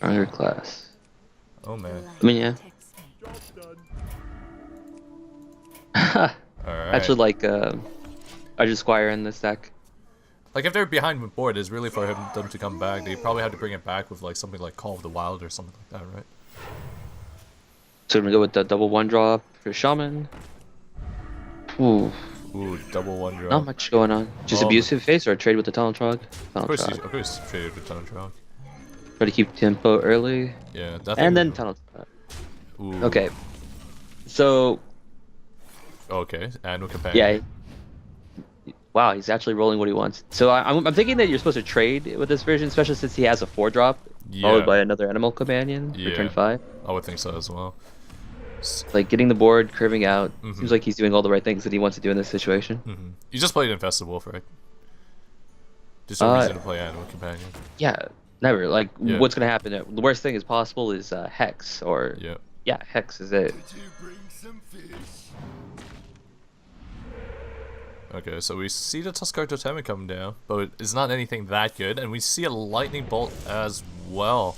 Stronger class. Oh man. I mean, yeah. I Alright. actually like Argent Squire in this deck. Like if they're behind with board, it's really for them to come back. They probably have to bring it back with like something like Call of the Wild or something like that, right? So we're gonna go with the double one drop for Shaman. Ooh, Ooh, double one not drop. much going on. Just abusive face or a trade with the Talon Trog? Talon Trog. Of course, traded with Tunnel Trog. Try to keep tempo early. Yeah, that And then thing. Tunnel Trog. Ooh. Okay. So, Okay, and with yeah. companion. Wow, he's actually rolling what he wants. So I'm thinking that you're supposed to trade with this version, especially since he has a 4-drop, followed by another animal companion for turn 5. I would think so as well. Like getting the board, curving out. Seems like he's doing all the right things that he wants to do in this situation. You just played Infested Wolf, right? There's no reason to play Animal Companion. Yeah, never. Like, what's gonna happen? The worst thing is possible is Hex, or yeah, Hex is it. Okay, so we see the Tuskar Totemic coming down, but it's not anything that good, and we see a Lightning Bolt as well.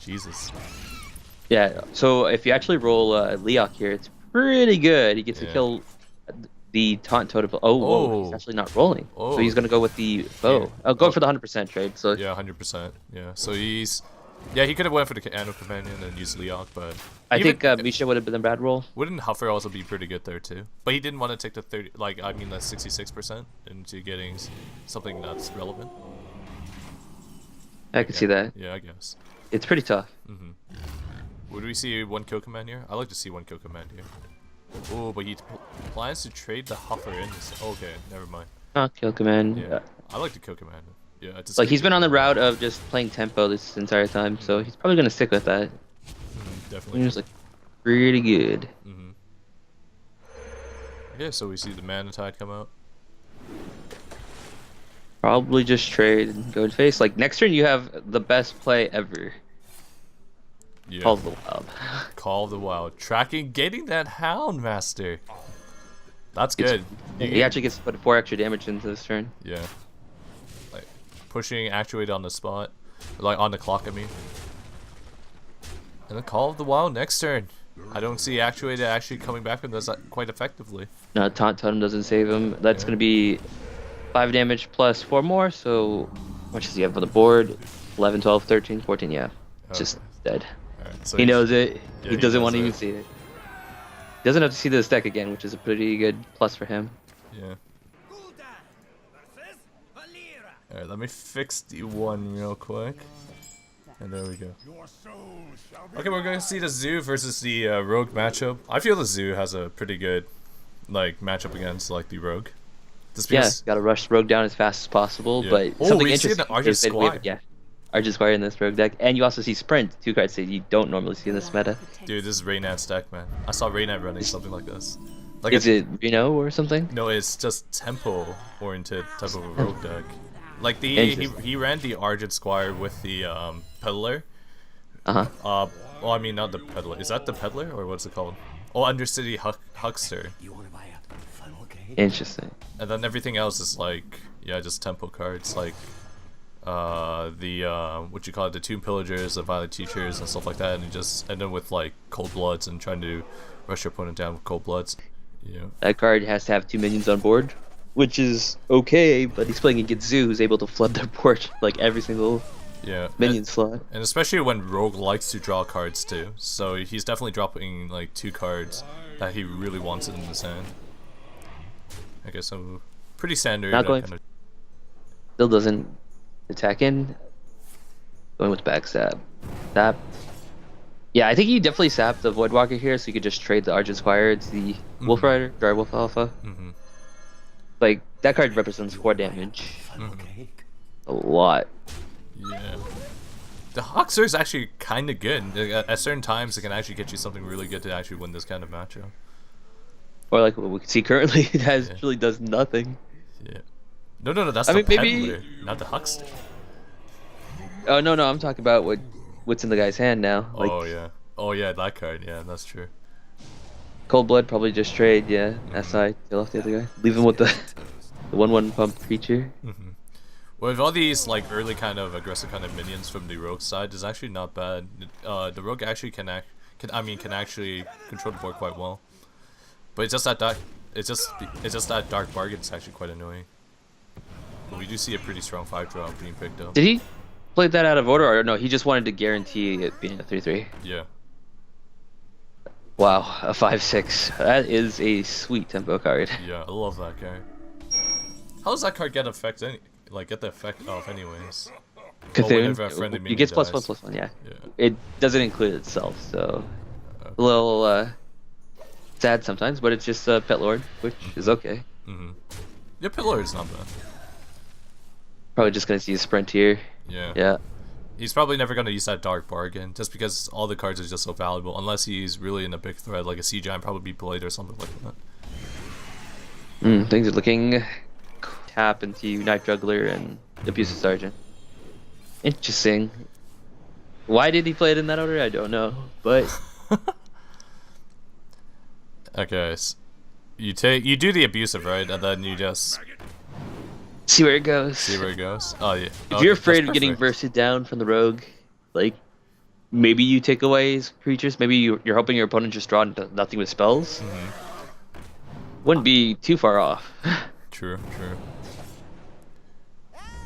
Jesus. Yeah, so if you actually roll Leok here, it's pretty good. He gets to kill the Taunt Totem. Oh, whoa, he's actually not rolling. So he's gonna go with the bow. Oh, go for the 100% trade. So yeah, 100%. Yeah, so he's he could have went for the Animal Companion and used Leok, but I think Misha would have been a bad roll. Wouldn't Huffer also be pretty good there too? But he didn't want to take the 30, like I mean, the 66% into getting something that's relevant. I can see that. Yeah, I guess. It's pretty tough. Would we see one kill command here? I like to see one kill command here. Oh, but he plans to trade the Huffer in this. Okay, never mind. Not kill command. Yeah, I like to kill command. Yeah, it's like he's been on the route of just playing tempo this entire time, so he's probably gonna stick with that. Definitely. He's like pretty good. Yeah, so we see the Mana Tide come out. Probably just trade and go to face. Like next turn, you have the best play ever. Yeah. Call of the Wild. Call of the Wild. Tracking, getting that Hound Master. That's good. He actually gets to put 4 extra damage into this turn. Yeah. Like pushing Actuated on the spot, like on the clock. I mean. And then Call of the Wild next turn. I don't see Actuated actually coming back from this quite effectively. No, Taunt Totem doesn't save him. That's gonna be 5 damage plus 4 more. So, how much does he have on the board? 11, 12, 13, 14. Yeah, just dead. So he knows it. Yeah, he doesn't want to even see it. He doesn't have to see this deck again, which is a pretty good plus for him. Yeah. Alright, let me fix the one real quick. And there we go. Okay, we're going to see the Zoo versus the Rogue matchup. I feel the Zoo has a pretty good like matchup against like the Rogue. Yeah, gotta rush Rogue down as fast as possible. But something interesting is that we have, Argent Squire in this Rogue deck, and you also see Sprint, 2 cards that you don't normally see in this meta. Dude, this is Reynad's deck, man. I saw Reynad running something like this. Like is it Reno or something? No, it's just tempo-oriented type of a Rogue deck. Like he ran the Argent Squire with the Peddler. Well, I mean not the Peddler. Is that the Peddler or what's it called? Oh, Undercity Huckster. Interesting. And then everything else is like just tempo cards like what you call it, the Tomb Pillagers, the Violent Teachers, and stuff like that, and you just end up with like Cold Bloods and trying to rush your opponent down with Cold Bloods. Yeah. That card has to have 2 minions on board, which is okay, but he's playing against Zoo, who's able to flood their board like every single minion slot. And especially when Rogue likes to draw cards too, so he's definitely dropping like 2 cards that he really wants in his hand. Okay, so pretty standard. Not going. Still doesn't attack in. Going with backstab. Sap. Yeah, I think you definitely sap the Voidwalker here, so you could just trade the Argent Squire. It's the Wolf Rider, Dry Wolf Alpha. Like that card represents 4 damage. A lot. Yeah. The Huckster is actually kind of good. At certain times, it can actually get you something really good to actually win this kind of matchup. Or like what we can see currently, it actually does nothing. Yeah. No, that's the Peddler, not the Huckster. Oh no, I'm talking about what's in the guy's hand now. Like, oh yeah, that card. Yeah, that's true. Cold Blood probably just trade. Yeah, SI kill off the other guy. Leave him with the 1/1 pump creature. With all these like early kind of aggressive kind of minions from the rogue side, is actually not bad. The rogue actually can actually control the board quite well. But it's just that it's just that dark bargain is actually quite annoying. But we do see a pretty strong 5-drop being picked up. Did he play that out of order, or no? He just wanted to guarantee it being a 3/3. Yeah. Wow, a 5/6. That is a sweet tempo card. Yeah, I love that card. How does that card get the effect off anyways? Cthulhu, it gets +1/+1, yeah. It doesn't include itself, so a little sad sometimes, but it's just a Pet Lord, which is okay. Yeah, Pet Lord is not bad. Probably just gonna see a sprint here. Yeah. He's probably never gonna use that dark bargain, just because all the cards are just so valuable, unless he's really in a big threat, like a Sea Giant probably played or something like that. Things are looking tap into Night Juggler and Abusive Sergeant. Interesting. Why did he play it in that order? I don't know, but okay, so you do the abusive, right, and then you just see where it goes. See where it goes. Oh yeah. If you're afraid of getting bursted down from the rogue, like maybe you take away his creatures. Maybe you're hoping your opponent just draw nothing with spells. Wouldn't be too far off. True.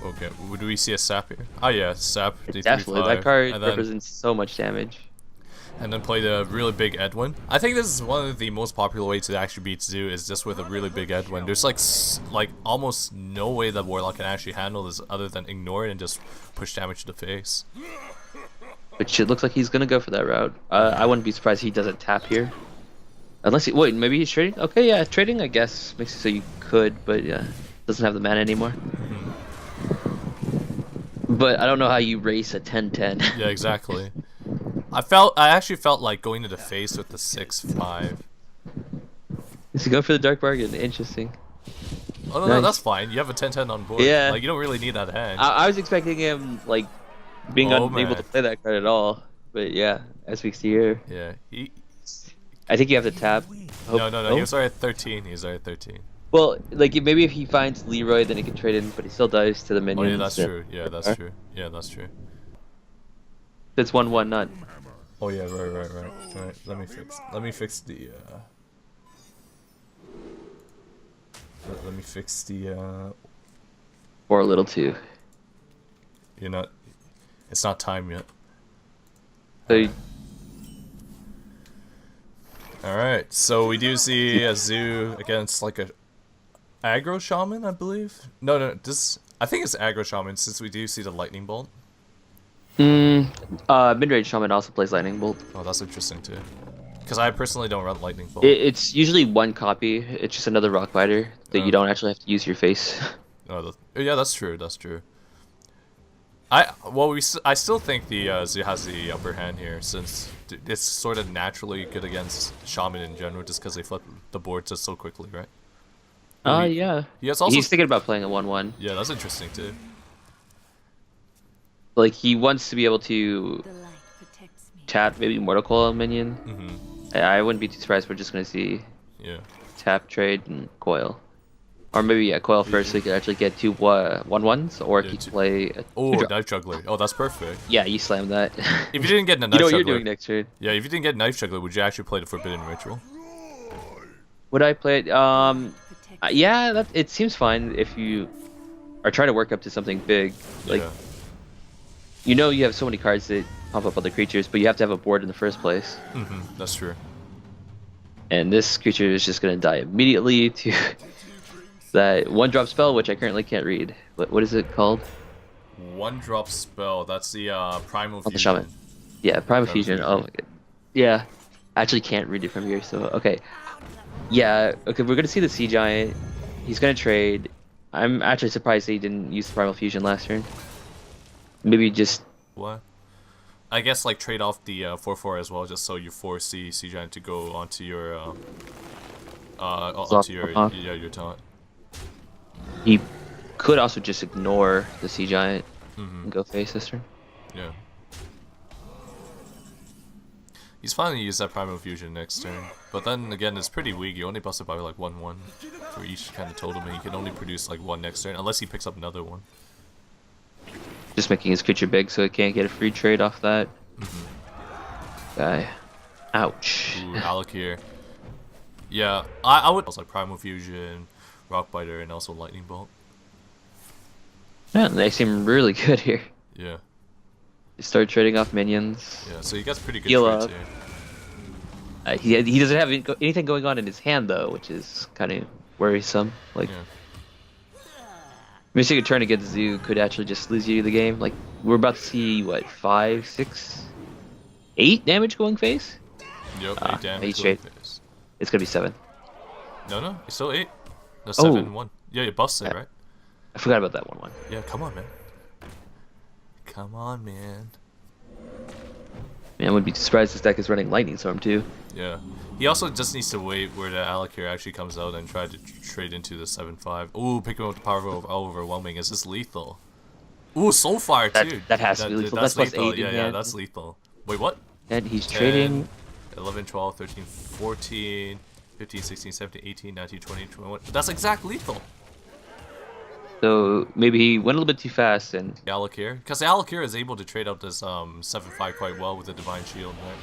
Okay, do we see a sap here? Oh yeah, sap. Definitely, that card represents so much damage. And then play the really big Edwin. I think this is one of the most popular ways to actually beat Zoo, is just with a really big Edwin. There's like almost no way that Warlock can actually handle this other than ignore it and just push damage to the face. Which it looks like he's gonna go for that route. I wouldn't be surprised he doesn't tap here. Unless he wait, maybe he's trading. Okay, yeah, trading I guess makes it so you could, but yeah, doesn't have the mana anymore. But I don't know how you race a 10/10. Yeah, exactly. I actually felt like going to the face with the 6/5. Is he going for the dark bargain? Interesting. Oh no, that's fine. You have a 10/10 on board. Yeah. Like you don't really need that hand. I was expecting him like being unable to play that card at all. But yeah, as we see here. Yeah. I think you have to tap. No. He was already at 13. He was already at 13. Well, like maybe if he finds Leroy, then he can trade in, but he still dies to the minions. Oh yeah, that's true. Yeah, that's true. It's 1/1, not. Oh yeah, right. Let me fix the. Let me fix the. Or a little too. You're not. It's not time yet. So. All right, so we do see a Zoo against like a aggro shaman, I believe. No, I think it's aggro shaman since we do see the lightning bolt. Mid-range shaman also plays lightning bolt. Oh, that's interesting too. Because I personally don't run lightning bolt. It's usually one copy. It's just another rock fighter that you don't actually have to use your face. Oh, yeah, that's true. I still think the Zoo has the upper hand here since it's sort of naturally good against shaman in general, just because they flip the board just so quickly, right? Yeah. He's thinking about playing a 1/1. Yeah, that's interesting too. Like he wants to be able to tap maybe Mortal Coil minion. I wouldn't be too surprised. We're just gonna see tap, trade, and coil, or maybe coil first so you can actually get two 1/1s, or he can play. Knife Juggler. Oh, that's perfect. Yeah, you slam that. If you didn't get a Knife Juggler, what you're doing next turn. Yeah, if you didn't get Knife Juggler, would you actually play the Forbidden Ritual? Would I play it? Yeah, it seems fine if you are trying to work up to something big. Like, you have so many cards that pump up other creatures, but you have to have a board in the first place. That's true. And this creature is just going to die immediately to that 1-drop spell, which I currently can't read. What is it called? 1-drop spell. That's the Primal Fusion. The Shaman. Yeah, Primal Fusion. Oh my god. Yeah. I actually can't read it from here, so okay. Yeah, okay, we're going to see the Sea Giant. He's going to trade. I'm actually surprised that he didn't use the Primal Fusion last turn. Maybe just... What? I guess like trade off the 4/4 as well, just so you force the Sea Giant to go onto your your taunt. He could also just ignore the Sea Giant and go face this turn. Yeah. He's finally used that Primal Fusion next turn, but then again it's pretty weak. You only busted by like 1/1 for each kind of totem, and he can only produce like one next turn unless he picks up another one. Just making his creature big so he can't get a free trade off that guy. Ouch. Ooh, Alakir. Yeah, I would also like Primal Fusion, Rockbiter, and also Lightning Bolt. Yeah, they seem really good here. Yeah. You start trading off minions. Yeah, so he gets pretty good Heal trades up. here. He doesn't have anything going on in his hand though, which is kind of worrisome. Like, missing a turn against Zoo could actually just lose you the game. Like, we're about to see what 5, 6, 8 damage going face. Yep, 8 damage going going face. It's gonna be 7. No, it's still 8. No, 7, 1. Yeah, you busted, Yeah. right? I forgot about that 1-1. Yeah, come on, man. Come on, man. Man, I wouldn't be surprised this deck is running Lightning Storm too. Yeah. He also just needs to wait where the Alakir actually comes out and try to trade into the 7-5. Ooh, picking up the power of overwhelming. Is this lethal? Ooh, Soulfire too. That has to be lethal. That's lethal. plus 8 Yeah, in yeah, hand. that's lethal. Wait, what? And he's 10, trading 11, 12, 13, 14, 15, 16, 17, 18, 19, 20, 21. That's exact lethal. So maybe he went a little bit too fast and Alakir, because Alakir is able to trade out this 7-5 quite well with the Divine Shield, right?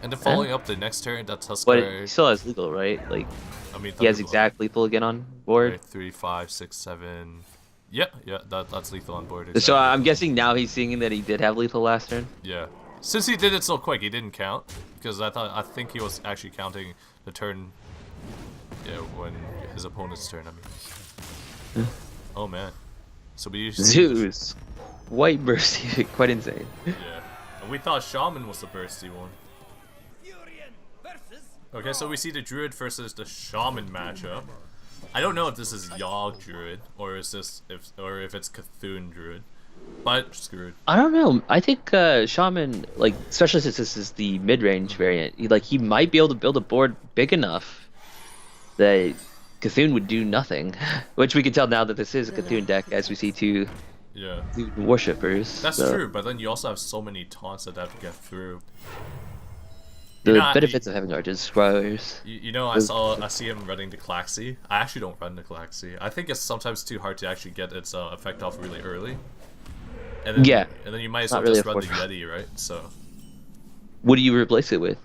And then following up the next turn, that but Tusker. he still has lethal, right? Like, I mean, he has Thunderbolt. exact lethal again on board. Right, 3, 5, 6, 7. Yeah, that's lethal on board. So Exactly. I'm guessing now he's seeing that he did have lethal last turn. Yeah, since he did it so quick, he didn't count because I think he was actually counting the turn. Yeah, when his opponent's turn. I mean. Oh man. So we usually Zeus, white bursty, quite insane. Yeah, and we thought Shaman was the bursty one. Okay, so we see the Druid versus the Shaman matchup. I don't know if this is Yogg Druid or is this if it's Cthulhu Druid, but screwed. I don't know. I think Shaman, like, especially since this is the mid-range variant, he might be able to build a board big enough that Cthulhu would do nothing. Which we can tell now that this is a Cthulhu deck, as we see two worshippers. That's true, but then you also have so many taunts that have to get through. The benefits of having Argent Squires. You know, I see him running the Klaxi. I actually don't run the Klaxi. I think it's sometimes too hard to actually get its effect off really early. And then, and then you might as well just run the Yeti, right? So. What do you replace it with?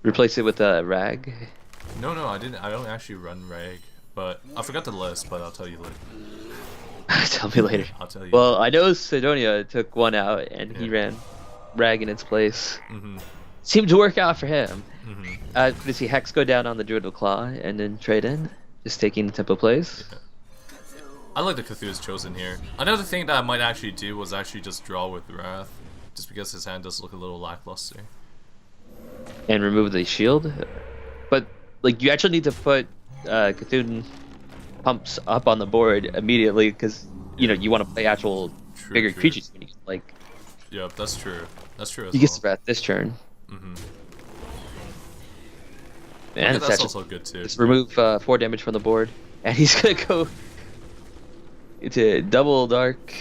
Replace it with a Rag? No, I didn't. I don't actually run Rag, but I forgot the list. But I'll tell you later. Tell me later. I'll tell you. Well, I know Sidonia took one out and he ran Rag in its place. Seemed to work out for him. Does he Hex go down on the Druid of Claw and then trade in? Just taking the tempo plays? Yeah. I like the Cthulhu's Chosen here. Another thing that I might actually do was actually just draw with Wrath. Just because his hand does look a little lackluster. And remove the shield? But, like, you actually need to put Cthulhu pumps up on the board immediately because, you know, you want to play actual bigger creatures when you can, like... Yeah, that's true. That's true as you get Wrath this turn. Man, that's also good too. Just remove 4 damage from the board, and he's gonna go into double dark.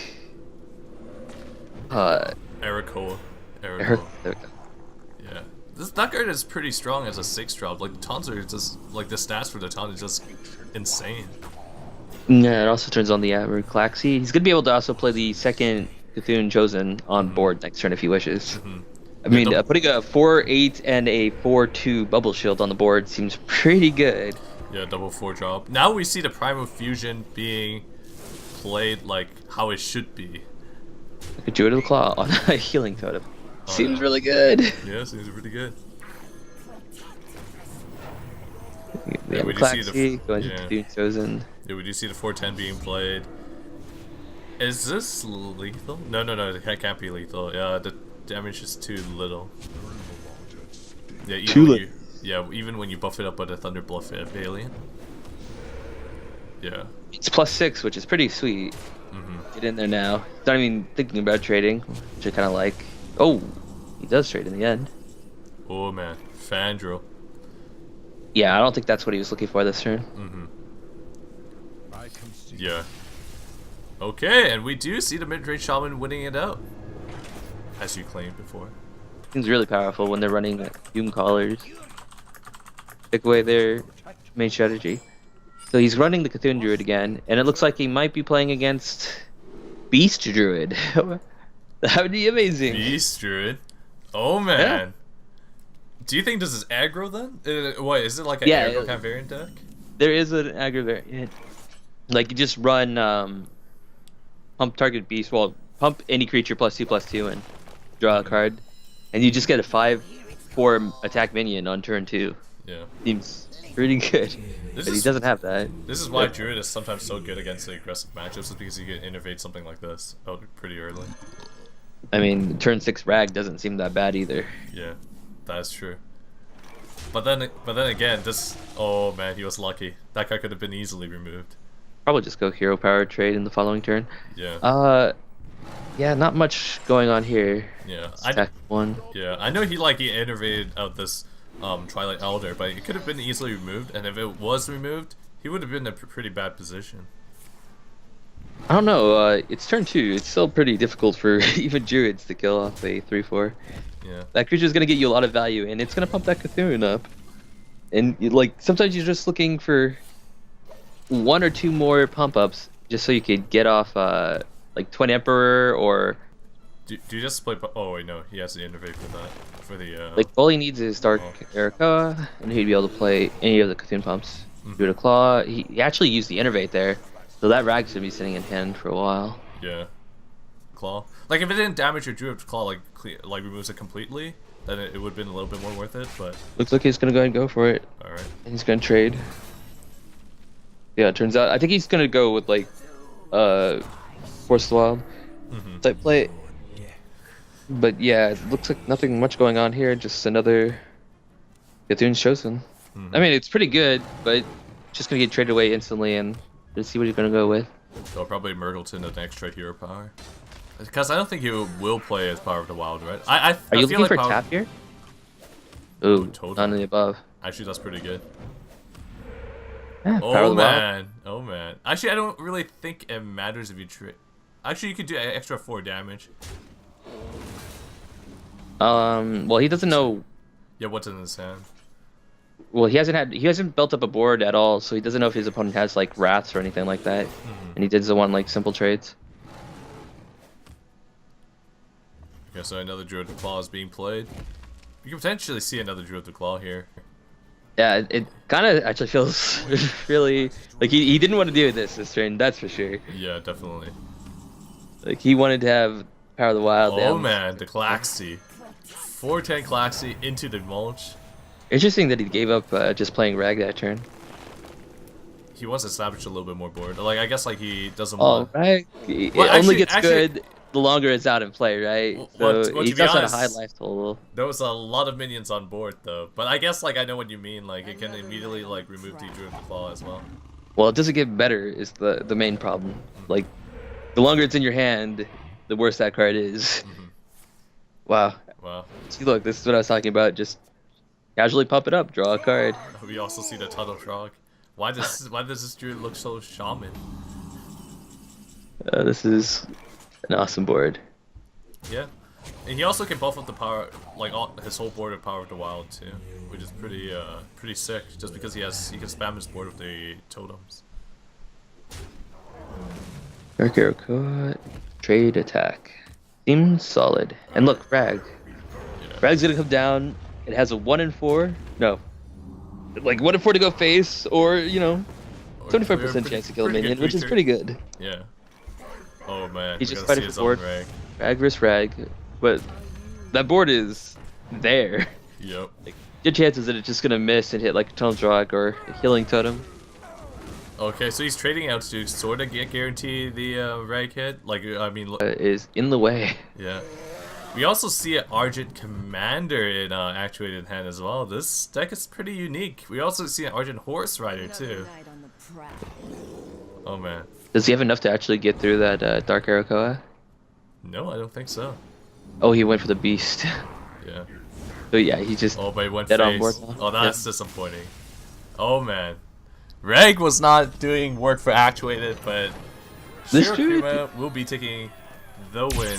Ericoa. There we go. Yeah, that card is pretty strong as a 6-drop. Like the taunts are just like the stats for the taunt is just insane. Yeah, it also turns on the Klaxi. He's gonna be able to also play the second Cthulhu Chosen on board next turn if he wishes. I mean, putting a 4/8 and a 4/2 bubble shield on the board seems pretty good. Yeah, double 4-drop. Now we see the Primal Fusion being played like how it should be. Like a Druid of the Claw on a healing totem. Seems really good. Yeah, seems really good. We have Klaxi going to Cthulhu Chosen. Yeah, we do see the 4/10 being played. Is this lethal? No, it can't be lethal. Yeah, the damage is too little. Yeah, even when you buff it up with a Thunder Bluff Alien. Yeah. It's +6, which is pretty sweet. Get in there now. Not even thinking about trading, which I kind of like. Oh, he does trade in the end. Oh man, Fandral. Yeah, I don't think that's what he was looking for this turn. Yeah. Okay, and we do see the mid-range Shaman winning it out. As you claimed before. Seems really powerful when they're running Doom Callers. Take away their main strategy. So he's running the Cthulhu Druid again, and it looks like he might be playing against Beast Druid. That would be amazing. Beast Druid. Oh man. Yeah. Do you think this is aggro then? What is it like an aggro kind of variant deck? There is an aggro variant. Like you just run pump target beast. Well, pump any creature +2/+2 and draw a card, and you just get a 5/4 attack minion on turn 2. Yeah. Seems pretty good. But he doesn't have that. This is why Druid is sometimes so good against the aggressive matchups, is because you can innovate something like this out pretty early. I mean, turn 6 Rag doesn't seem that bad either. Yeah, that is true. But then again, this. Oh man, he was lucky. That card could have been easily removed. Probably just go hero power trade in the following turn. Yeah. Yeah, not much going on here. Yeah. One. Yeah, I know he innovated out this Twilight Elder, but it could have been easily removed, and if it was removed, he would have been in a pretty bad position. I don't know. It's turn 2. It's still pretty difficult for even Druids to kill off a 3/4. Yeah. That creature is gonna get you a lot of value, and it's gonna pump that Cthulhu up. And sometimes you're just looking for 1 or 2 more pump ups just so you could get off like Twin Emperor or. Do you just play? Oh wait, no, he has to innovate for that. For the. Like all he needs is Dark Arakoa, and he'd be able to play any of the Cthulhu pumps. Do a claw. He actually used the innervate there, so that Rag's gonna be sitting in hand for a while. Yeah. Claw. Like if it didn't damage your Druid claw, like removes it completely, then it would have been a little bit more worth it. But looks like he's gonna go ahead and go for it. All right. And he's gonna trade. Yeah, it turns out I think he's gonna go with like Force the Wild type play. But yeah, it looks like nothing much going on here. Just another Cthulhu's Chosen. I mean, it's pretty good, but just gonna get traded away instantly, and let's see what he's gonna go with. They'll probably Murgleton the next trade hero power. Because I don't think he will play as Power of the Wild, right? Are you looking for tap here? Ooh, totally. None of the above. Actually, that's pretty good. Yeah, oh man, oh man. Actually, I don't really think it matters if you trade. Actually, you could do extra 4 damage. Well, he doesn't know. Yeah, what's in his hand? Well, he hasn't built up a board at all, so he doesn't know if his opponent has like wraths or anything like that. And he doesn't want like simple trades. Okay, so another Druid of Claw is being played. You can potentially see another Druid of Claw here. Yeah, it kind of actually feels really like he didn't want to do this turn, that's for sure. Yeah, definitely. Like he wanted to have Power of the Wild. Oh man, the Claxy. 4/10 Claxy into the mulch. Interesting that he gave up just playing Rag that turn. He wants to establish a little bit more board. Like I guess like he doesn't want. Oh, right. It only gets good the longer it's out in play, right? So he's also at a high life total. There was a lot of minions on board though, but I guess like I know what you mean. Like it can immediately like remove the Druid Claw as well. Well, it doesn't get better is the main problem. Like the longer it's in your hand, the worse that card is. Wow. Wow. See, look, this is what I was talking about. Just casually pump it up, draw a card. We also see the Tunnel Frog. Why does this Druid look so shaman? This is an awesome board. Yeah, and he also can buff up the power, like his whole board of Power of the Wild too, which is pretty sick. Just because he can spam his board with the totems. Dark Arrow Cut, trade attack. Seems solid. And look, Rag. Yeah. Rag's gonna come down. It has a 1 in 4. No. Like 1 in 4 to go face, or 75% chance to kill a minion, which is pretty good. Yeah. Oh man. He's just fighting for board. Rag vs Rag. But that board is there. Yep. Like, good chances that it's just gonna miss and hit like a Tunnel Rock or a Healing Totem. Okay, so he's trading out to sort of guarantee the Rag hit. Like, I mean, is in the way. Yeah. We also see an Argent Commander in Actuated hand as well. This deck is pretty unique. We also see an Argent Horse Rider too. Oh man. Does he have enough to actually get through that Dark Arakoa? No, I don't think so. Oh, he went for the Beast. Yeah. So yeah, he just but he went dead face. on board now. Oh, that's disappointing. Oh man. Reg was not doing work for Actuated, but Shirokuma will be taking the win.